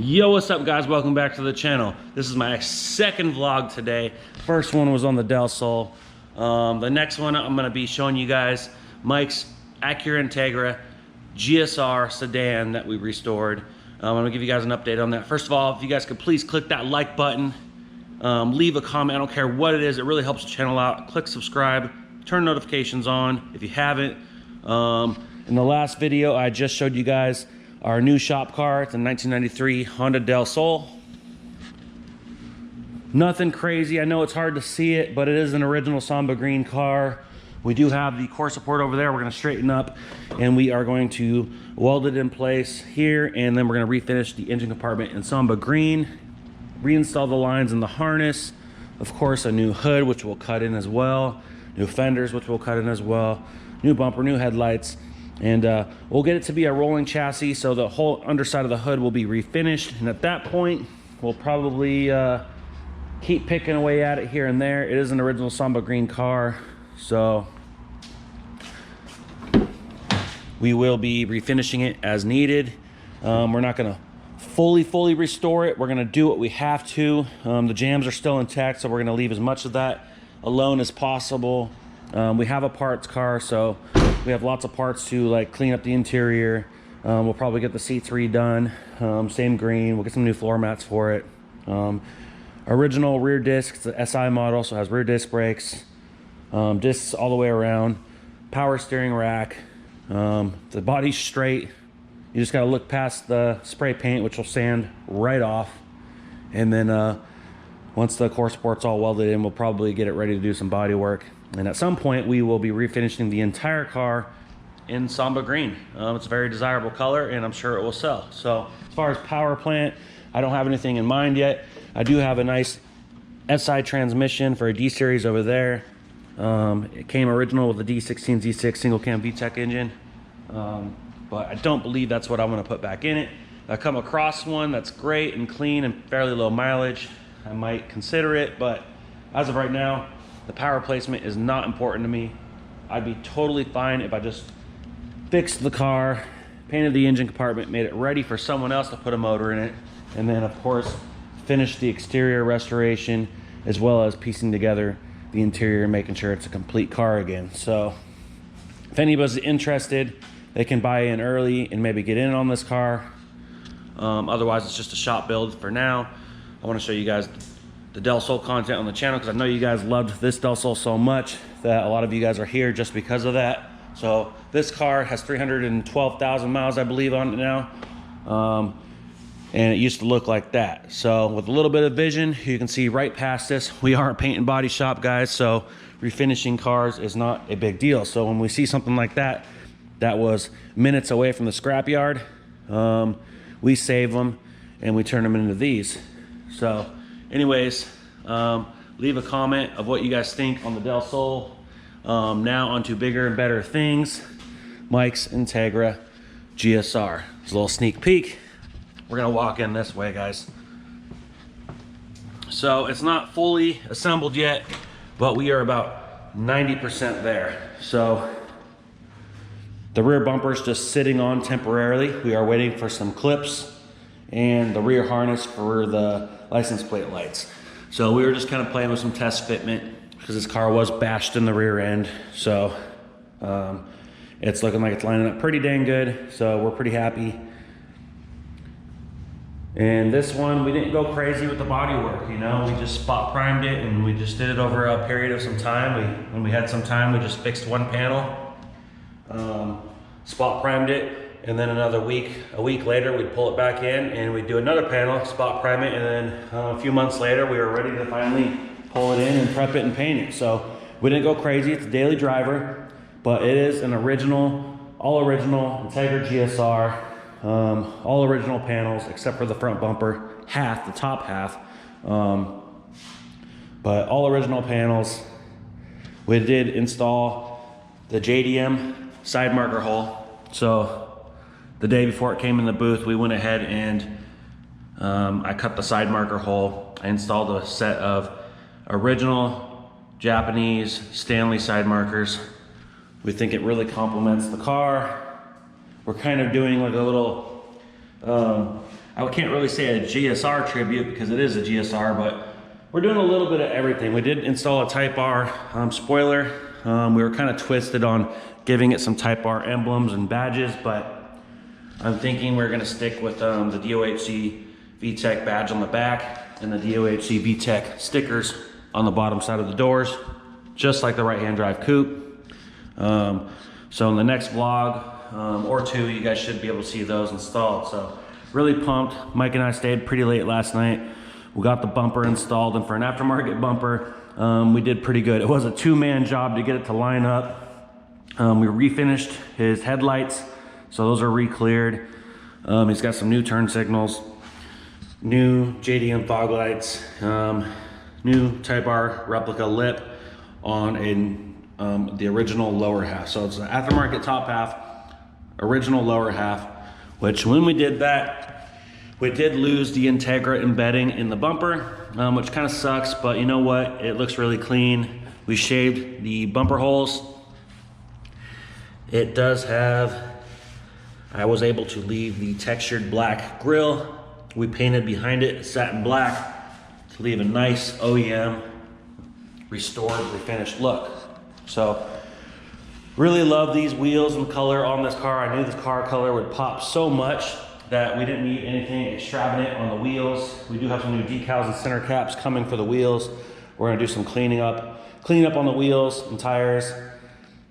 Yo, what's up guys? Welcome back to the channel. This is my second vlog today. First one was on the Del Sol. The next one I'm gonna be showing you guys Mike's Acura Integra GSR sedan that we restored. I'm gonna give you guys an update on that. First of all, if you guys could please click that like button, leave a comment, I don't care what it is, it really helps the channel out. Click subscribe, turn notifications on if you haven't. In the last video, I just showed you guys our new shop car. It's a 1993 Honda Del Sol. Nothing crazy. I know it's hard to see it, but it is an original Samba green car. We do have the core support over there. We're going to straighten up and we are going to weld it in place here, and then we're going to refinish the engine compartment in Samba green, reinstall the lines in the harness, of course a new hood which we'll cut in as well, new fenders which we'll cut in as well, new bumper, new headlights. And we'll get it to be a rolling chassis, so the whole underside of the hood will be refinished. And at that point, we'll probably keep picking away at it here and there. It is an original Samba green car, so we will be refinishing it as needed. We're not gonna fully restore it. We're gonna do what we have to. The jams are still intact, so we're gonna leave as much of that alone as possible. We have a parts car, so we have lots of parts to like clean up the interior. We'll probably get the seats redone, same green. We'll get some new floor mats for it. Original rear disc, it's the SI model, so it has rear disc brakes, discs all the way around, power steering rack. The body's straight. You just gotta look past the spray paint, which will sand right off. And then once the core support's all welded in, we'll probably get it ready to do some body work. And at some point, we will be refinishing the entire car in Samba green. It's a very desirable color, and I'm sure it will sell. So as far as power plant, I don't have anything in mind yet. I do have a nice SI transmission for a D-Series over there. It came original with a D16 Z6 single cam m-tek engine, but I don't believe that's what I'm gonna put back in it. If I come across one that's great and clean and fairly low mileage, I might consider it, but as of right now, the power placement is not important to me. I'd be totally fine if I just fixed the car, painted the engine compartment, made it ready for someone else to put a motor in it, and then of course finish the exterior restoration as well as piecing together the interior and making sure it's a complete car again. So if anybody's interested, they can buy in early and maybe get in on this car. Otherwise it's just a shop build for now. I want to show you guys the Del Sol content on the channel because I know you guys loved this Del Sol so much that a lot of you guys are here just because of that. So this car has 312,000 miles, I believe, on it now. And it used to look like that. So with a little bit of vision, you can see right past this. We are a paint and body shop, guys, so refinishing cars is not a big deal. So when we see something like that, that was minutes away from the scrapyard, we save them and we turn them into these. So anyways, leave a comment of what you guys think on the Del Sol. Now onto bigger and better things. Mike's Integra GSR. It's a little sneak peek. We're gonna walk in this way, guys. So it's not fully assembled yet, but we are about 90% there. So the rear bumper's just sitting on temporarily. We are waiting for some clips and the rear harness for the license plate lights. So we were just kind of playing with some test fitment because this car was bashed in the rear end. So it's looking like it's lining up pretty dang good. So we're pretty happy. And this one, we didn't go crazy with the body work, you know, we just spot primed it and we just did it over a period of some time. When we had some time, we just fixed one panel, spot primed it. And then a week later, we'd pull it back in and we'd do another panel, spot prime it, and then a few months later, we were ready to finally pull it in and prep it and paint it. So we didn't go crazy, it's a daily driver, but it is an original, all original Integra GSR, all original panels except for the front bumper, the top half, but all original panels. We did install the JDM side marker hole. So the day before it came in the booth, we went ahead and I cut the side marker hole. I installed a set of original Japanese Stanley side markers. We think it really complements the car. We're kind of doing like a little I can't really say a GSR tribute because it is a GSR, but we're doing a little bit of everything. We did install a Type R spoiler. We were kind of twisted on giving it some Type R emblems and badges, but I'm thinking we're gonna stick with the DOHC m-tek badge on the back and the DOHC m-tek stickers on the bottom side of the doors, just like the right-hand drive coupe. So in the next vlog or two, you guys should be able to see those installed. So really pumped. Mike and I stayed pretty late last night. We got the bumper installed, and for an aftermarket bumper, we did pretty good. It was a two-man job to get it to line up. We refinished his headlights, so those are re-cleared. He's got some new turn signals, new JDM fog lights, new Type R replica lip on the original lower half. So it's the aftermarket top half, original lower half, which when we did that, we did lose the Integra embedding in the bumper, which kind of sucks, but you know what? It looks really clean. We shaved the bumper holes. It does have, I was able to leave the textured black grille. We painted behind it satin black to leave a nice OEM restored, refinished look. So really love these wheels and color on this car. I knew this car color would pop so much that we didn't need anything extravagant on the wheels. We do have some new decals and center caps coming for the wheels. We're gonna do some cleaning up on the wheels and tires.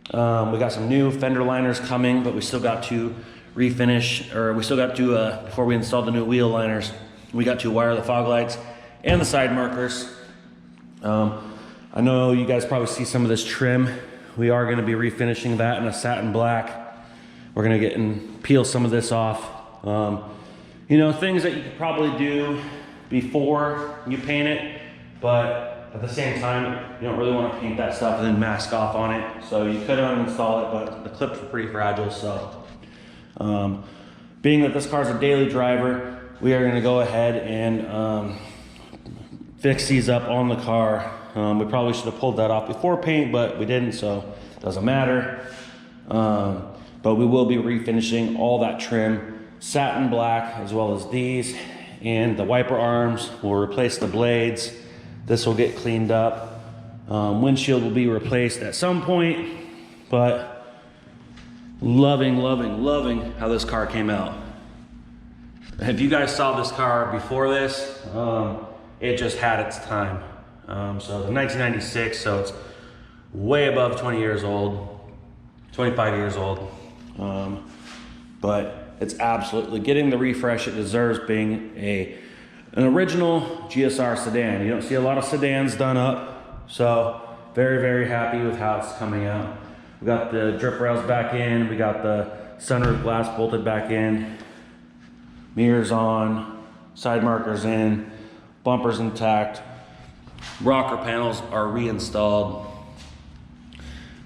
We got some new fender liners coming, but we still got to refinish, or we still got to, before we install the new wheel liners, we got to wire the fog lights and the side markers. I know you guys probably see some of this trim. We are gonna be refinishing that in a satin black. We're gonna get and peel some of this off. You know, things that you could probably do before you paint it, but at the same time, you don't really want to paint that stuff and then mask off on it. So you could uninstall it, but the clips are pretty fragile. So being that this car is a daily driver, we are going to go ahead and fix these up on the car. We probably should have pulled that off before paint, but we didn't, so it doesn't matter. But we will be refinishing all that trim satin black, as well as these, and the wiper arms. We'll replace the blades. This will get cleaned up. Windshield will be replaced at some point, but loving how this car came out. If you guys saw this car before this, it just had its time. So the 1996, so it's way above 20 years old, 25 years old. But it's absolutely getting the refresh it deserves, being an original GSR sedan. You don't see a lot of sedans done up, so very happy with how it's coming out. We got the drip rails back in, we got the sunroof glass bolted back in, mirrors on, side markers in, bumpers intact, rocker panels are reinstalled,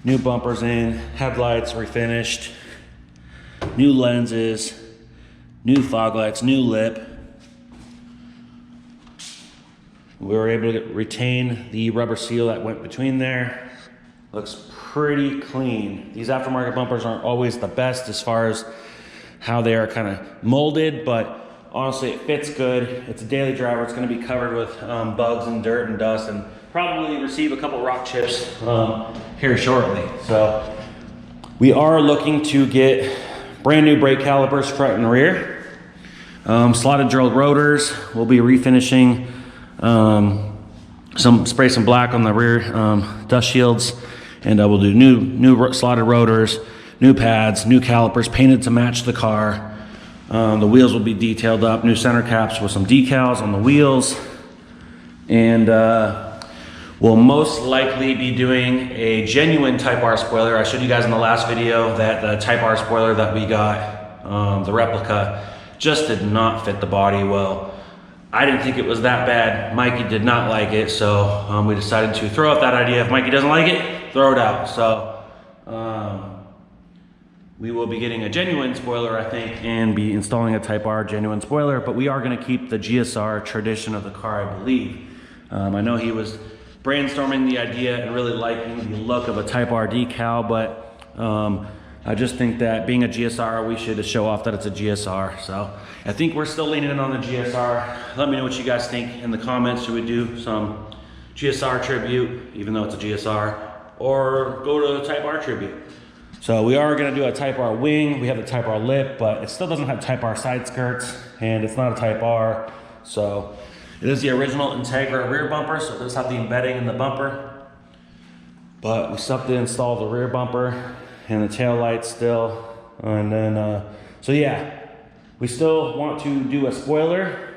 new bumpers in, headlights refinished, new lenses, new fog lights, new lip. We were able to retain the rubber seal that went between there. Looks pretty clean. These aftermarket bumpers aren't always the best as far as how they are kind of molded, but honestly it fits good. It's a daily driver. It's going to be covered with bugs and dirt and dust, and probably receive a couple rock chips here shortly. So we are looking to get brand new brake calipers front and rear, slotted drilled rotors. We'll be refinishing spray some black on the rear dust shields, and we'll do new slotted rotors, new pads, new calipers painted to match the car. The wheels will be detailed up, new center caps with some decals on the wheels, and we'll most likely be doing a genuine Type R spoiler. I showed you guys in the last video that the Type R spoiler that we got, the replica, just did not fit the body well. I didn't think it was that bad. Mikey did not like it, so we decided to throw out that idea. If Mikey doesn't like it, throw it out. So we will be getting a genuine spoiler, I think, and be installing a Type R genuine spoiler, but we are gonna keep the GSR tradition of the car, I believe. I know he was brainstorming the idea and really liking the look of a Type R decal, but I just think that being a GSR, we should show off that it's a GSR. So I think we're still leaning in on the GSR. Let me know what you guys think in the comments. Should we do some GSR tribute, even though it's a GSR, or go to a Type R tribute? So we are gonna do a Type R wing. We have the Type R lip, but it still doesn't have Type R side skirts, and it's not a Type R. So it is the original Integra rear bumper, so it does have the embedding in the bumper. But we still have to install the rear bumper and the tail lights still. And then, so yeah, we still want to do a spoiler.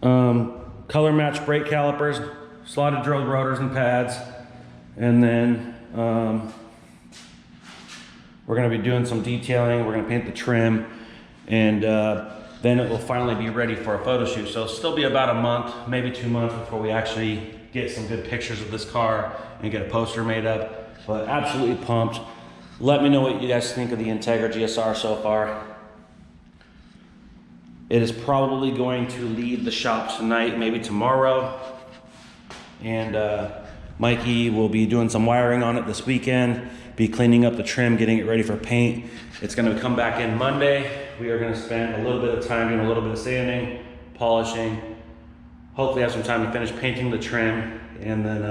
Color match brake calipers, slotted drilled rotors and pads. And then we're gonna be doing some detailing. We're gonna paint the trim, and then it will finally be ready for a photo shoot. So it'll still be about a month, maybe 2 months before we actually get some good pictures of this car and get a poster made up. But absolutely pumped. Let me know what you guys think of the Integra GSR so far. It is probably going to leave the shop tonight, maybe tomorrow. And Mikey will be doing some wiring on it this weekend, be cleaning up the trim, getting it ready for paint. It's gonna come back in Monday. We are gonna spend a little bit of time doing a little bit of sanding, polishing, hopefully have some time to finish painting the trim, and then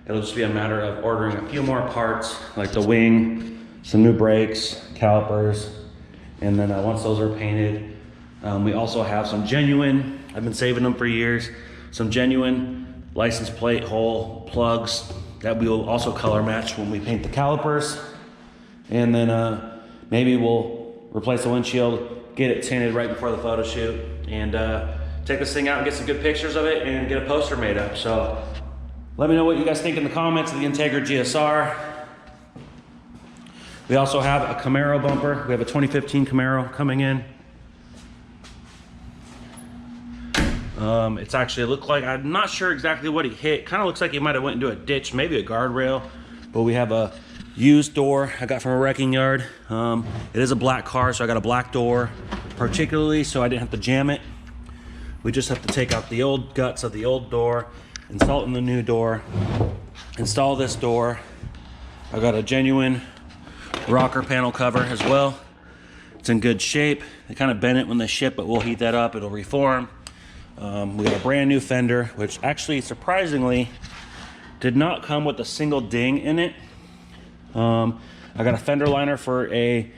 it'll just be a matter of ordering a few more parts, like the wing, some new brakes, calipers, and then once those are painted, we also have some genuine, I've been saving them for years, some genuine license plate hole plugs that we will also color match when we paint the calipers. And then maybe we'll replace the windshield, get it tinted right before the photo shoot, and take this thing out and get some good pictures of it and get a poster made up. So let me know what you guys think in the comments of the Integra GSR. We also have a Camaro bumper. We have a 2015 Camaro coming in. It's actually looked like, I'm not sure exactly what he hit. Kind of looks like he might have went into a ditch, maybe a guardrail. But we have a used door I got from a wrecking yard. It is a black car, so I got a black door, particularly so I didn't have to jam it. We just have to take out the old guts of the old door, install it in the new door, install this door. I got a genuine rocker panel cover as well. It's in good shape. They kind of bent it when they ship it. We'll heat that up, it'll reform. We got a brand new fender, which actually surprisingly did not come with a single ding in it. I got a fender liner for a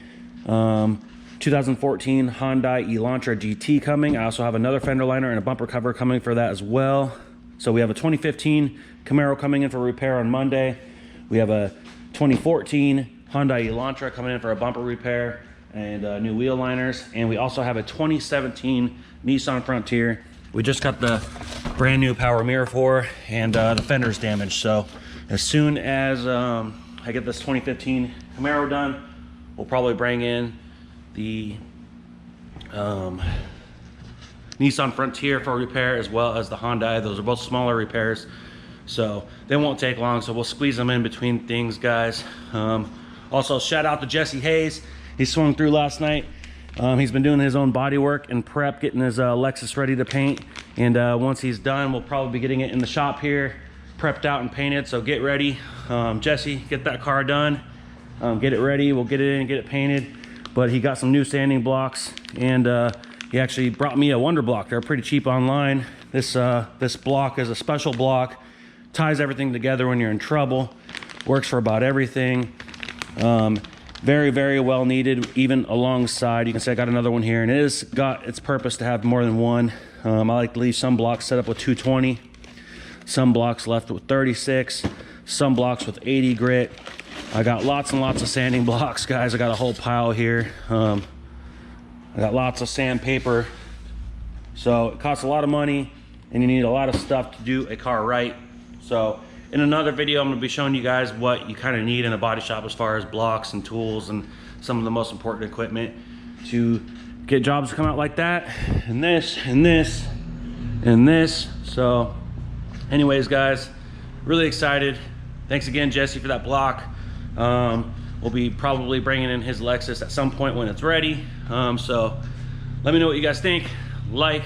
2014 Hyundai Elantra GT coming. I also have another fender liner and a bumper cover coming for that as well. So we have a 2015 Camaro coming in for repair on Monday. We have a 2014 Hyundai Elantra coming in for a bumper repair and new wheel liners. And we also have a 2017 Nissan Frontier. We just got the brand new power mirror for, and the fender's damaged. So as soon as I get this 2015 Camaro done, we'll probably bring in the Nissan Frontier for repair, as well as the Hyundai. Those are both smaller repairs, so they won't take long. So we'll squeeze them in between things, guys. Also, shout out to Jesse Hayes. He swung through last night. He's been doing his own body work and prep, getting his Lexus ready to paint. And once he's done, we'll probably be getting it in the shop here, prepped out and painted. So get ready. Jesse, get that car done. Get it ready. We'll get it in, get it painted. But he got some new sanding blocks, and he actually brought me a Wonder Block. They're pretty cheap online. This block is a special block. Ties everything together when you're in trouble. Works for about everything. Very, very well needed, even alongside. You can see I got another one here, and it has got its purpose to have more than one. I like to leave some blocks set up with 220, some blocks left with 36, some blocks with 80 grit. I got lots and lots of sanding blocks, guys. I got a whole pile here. I got lots of sandpaper. So it costs a lot of money, and you need a lot of stuff to do a car right. So in another video, I'm gonna be showing you guys what you kind of need in a body shop as far as blocks and tools and some of the most important equipment to get jobs to come out like that, and this, and this, and this. So anyways, guys, really excited. Thanks again, Jesse, for that block. We'll be probably bringing in his Lexus at some point when it's ready. So let me know what you guys think. Like,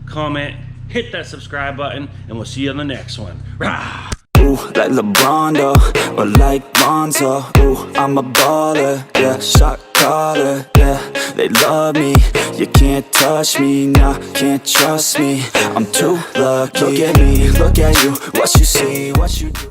comment, hit that subscribe button, and we'll see you on the next one. Rah! ooh, like LeBron, though, or like Lonzo, ooh, I'm a baller, yeah, shot caller, yeah, they love me, you can't touch me, nah, can't trust me, I'm too lucky. Look at me, look at you, what you see, what you do.